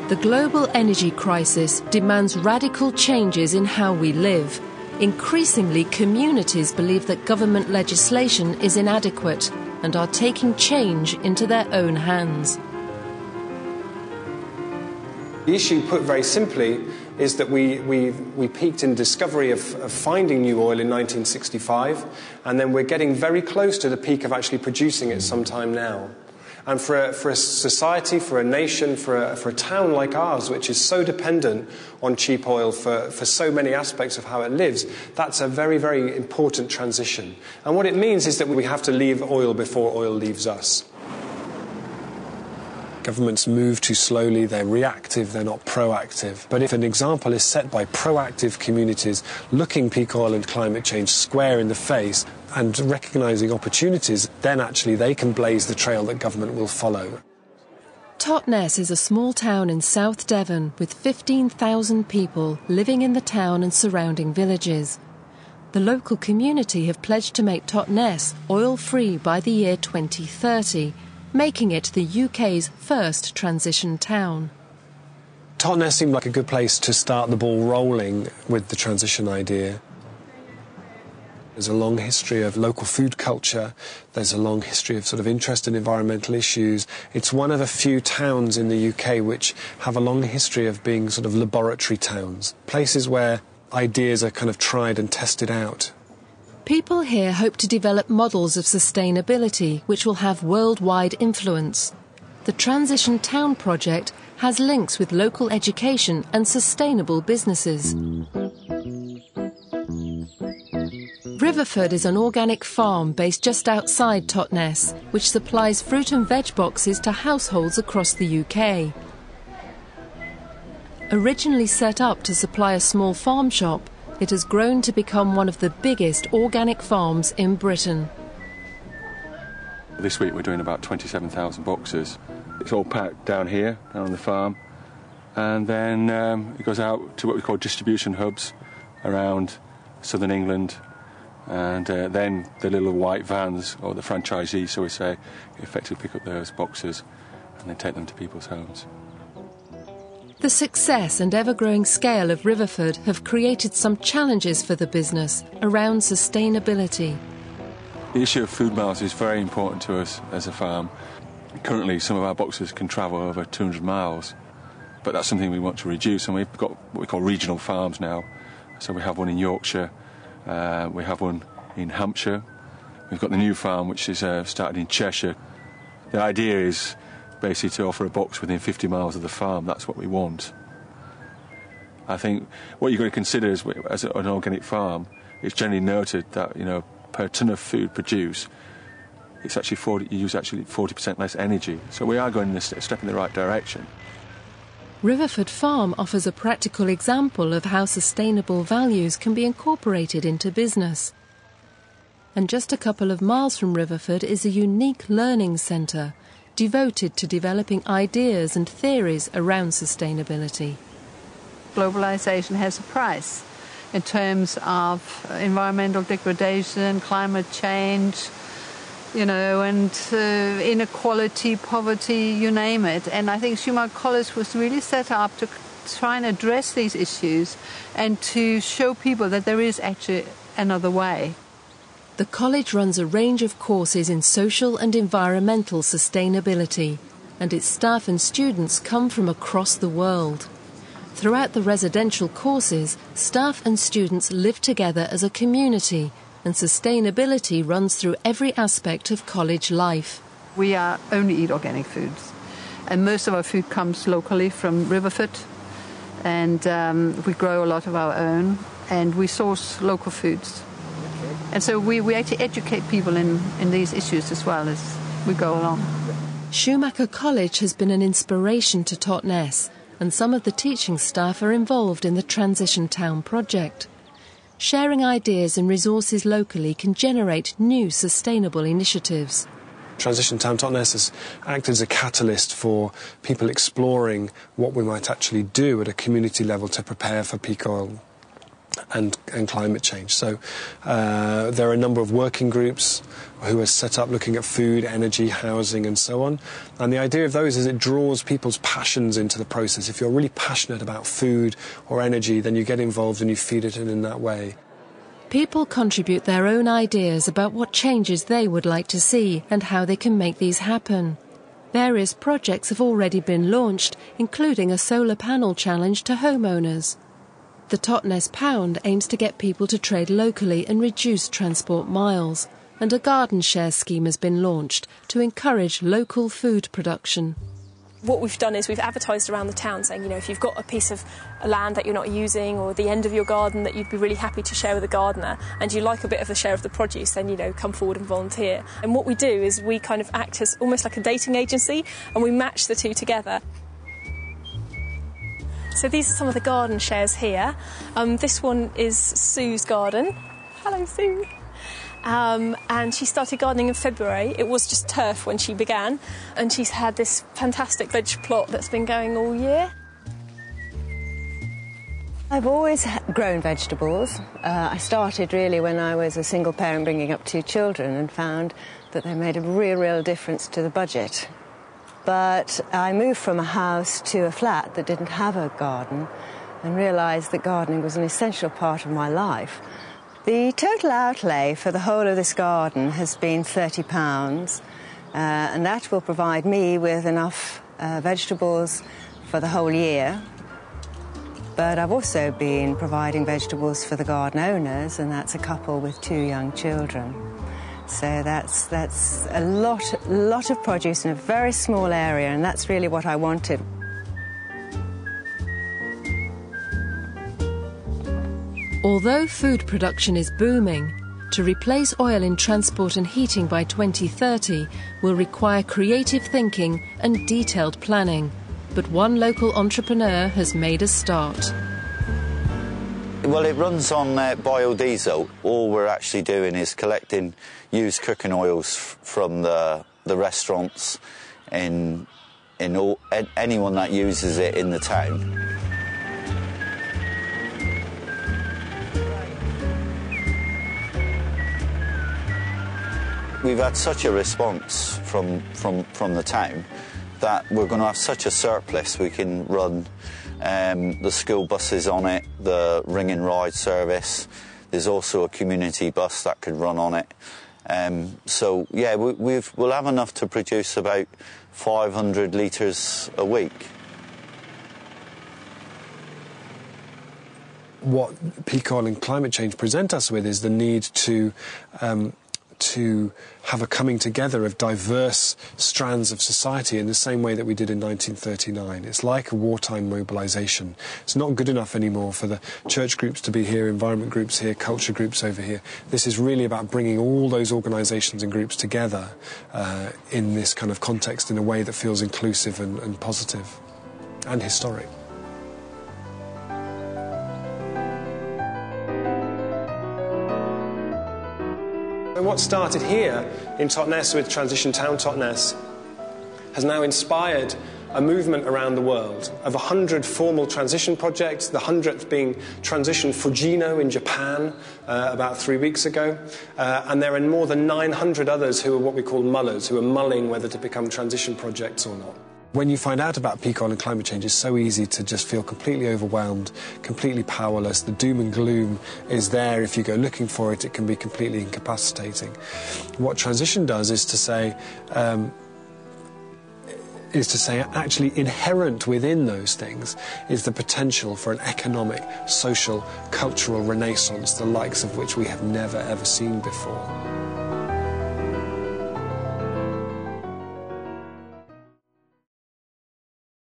The global energy crisis demands radical changes in how we live. Increasingly, communities believe that government legislation is inadequate and are taking change into their own hands. The issue, put very simply, is that we peaked in discovery of finding new oil in 1965, and then we're getting very close to the peak of actually producing it sometime now. And for a society, for a nation, for a town like ours, which is so dependent on cheap oil for so many aspects of how it lives, that's a very, very important transition. And what it means is that we have to leave oil before oil leaves us. Governments move too slowly, they're reactive, they're not proactive. But if an example is set by proactive communities looking peak oil and climate change square in the face and recognising opportunities, then actually they can blaze the trail that government will follow. Totnes is a small town in South Devon with 15,000 people living in the town and surrounding villages. The local community have pledged to make Totnes oil-free by the year 2030, making it the UK's first transition town. Totnes seemed like a good place to start the ball rolling with the transition idea. There's a long history of local food culture, there's a long history of sort of interest in environmental issues. It's one of a few towns in the UK which have a long history of being sort of laboratory towns, places where ideas are kind of tried and tested out. People here hope to develop models of sustainability which will have worldwide influence. The Transition Town project has links with local education and sustainable businesses. Riverford is an organic farm based just outside Totnes, which supplies fruit and veg boxes to households across the UK. Originally set up to supply a small farm shop, it has grown to become one of the biggest organic farms in Britain. This week we're doing about 27,000 boxes. It's all packed down here, down on the farm, and then it goes out to what we call distribution hubs around southern England, and then the little white vans, or the franchisees, so we say, effectively pick up those boxes and then take them to people's homes. The success and ever-growing scale of Riverford have created some challenges for the business around sustainability. The issue of food miles is very important to us as a farm. Currently, some of our boxes can travel over 200 miles, but that's something we want to reduce, and we've got what we call regional farms now. So we have one in Yorkshire, we have one in Hampshire, we've got the new farm which is started in Cheshire. The idea is basically to offer a box within 50 miles of the farm. That's what we want. I think what you've got to consider is, as an organic farm, it's generally noted that, you know, per tonne of food produced, it's actually you use 40% less energy. So we are going a step in the right direction. Riverford Farm offers a practical example of how sustainable values can be incorporated into business. And just a couple of miles from Riverford is a unique learning centre devoted to developing ideas and theories around sustainability. Globalisation has a price in terms of environmental degradation, climate change, you know, and inequality, poverty, you name it. And I think Schumacher College was really set up to try and address these issues and to show people that there is actually another way. The college runs a range of courses in social and environmental sustainability, and its staff and students come from across the world. Throughout the residential courses, staff and students live together as a community, and sustainability runs through every aspect of college life. We only eat organic foods, and most of our food comes locally from Riverford, and we grow a lot of our own, and we source local foods. And so we actually educate people in these issues as well as we go along. Schumacher College has been an inspiration to Totnes, and some of the teaching staff are involved in the Transition Town project. Sharing ideas and resources locally can generate new sustainable initiatives. Transition Town Totnes has acted as a catalyst for people exploring what we might actually do at a community level to prepare for peak oil. and climate change. So there are a number of working groups who are set up looking at food, energy, housing and so on. And the idea of those is it draws people's passions into the process. If you're really passionate about food or energy, then you get involved and you feed it in that way. People contribute their own ideas about what changes they would like to see and how they can make these happen. Various projects have already been launched, including a solar panel challenge to homeowners. The Totnes Pound aims to get people to trade locally and reduce transport miles, and a garden share scheme has been launched to encourage local food production. What we've done is we've advertised around the town saying, you know, if you've got a piece of land that you're not using or the end of your garden that you'd be really happy to share with a gardener and you like a bit of a share of the produce, then, you know, come forward and volunteer. And what we do is we kind of act as almost like a dating agency and we match the two together. So these are some of the garden shares here. This one is Sue's garden. Hello, Sue. And she started gardening in February. It was just turf when she began, and she's had this fantastic veg plot that's been going all year. I've always grown vegetables. I started really when I was a single parent bringing up 2 children and found that they made a real difference to the budget. But I moved from a house to a flat that didn't have a garden and realised that gardening was an essential part of my life. The total outlay for the whole of this garden has been £30, and that will provide me with enough vegetables for the whole year. But I've also been providing vegetables for the garden owners, and that's a couple with 2 young children. So that's a lot of produce in a very small area, and that's really what I wanted. Although food production is booming, to replace oil in transport and heating by 2030 will require creative thinking and detailed planning. But one local entrepreneur has made a start. Well, it runs on biodiesel. All we're actually doing is collecting used cooking oils from the restaurants and anyone that uses it in the town. We've had such a response from the town that we're going to have such a surplus. We can run the school buses on it, the ring and ride service. There's also a community bus that could run on it. So yeah, we'll have enough to produce about 500 litres a week. What peak oil and climate change present us with is the need to have a coming together of diverse strands of society in the same way that we did in 1939. It's like a wartime mobilisation. It's not good enough anymore for the church groups to be here, environment groups here, culture groups over here. This is really about bringing all those organisations and groups together in this kind of context in a way that feels inclusive and positive and historic. What started here in Totnes with Transition Town Totnes has now inspired a movement around the world of 100 formal transition projects, the 100th being Transition Fujino in Japan about 3 weeks ago, and there are more than 900 others who are what we call mullers, who are mulling whether to become transition projects or not. When you find out about peak oil and climate change, it's so easy to just feel completely overwhelmed, completely powerless. The doom and gloom is there. If you go looking for it, it can be completely incapacitating. What transition does is to say actually inherent within those things is the potential for an economic, social, cultural renaissance, the likes of which we have never ever seen before.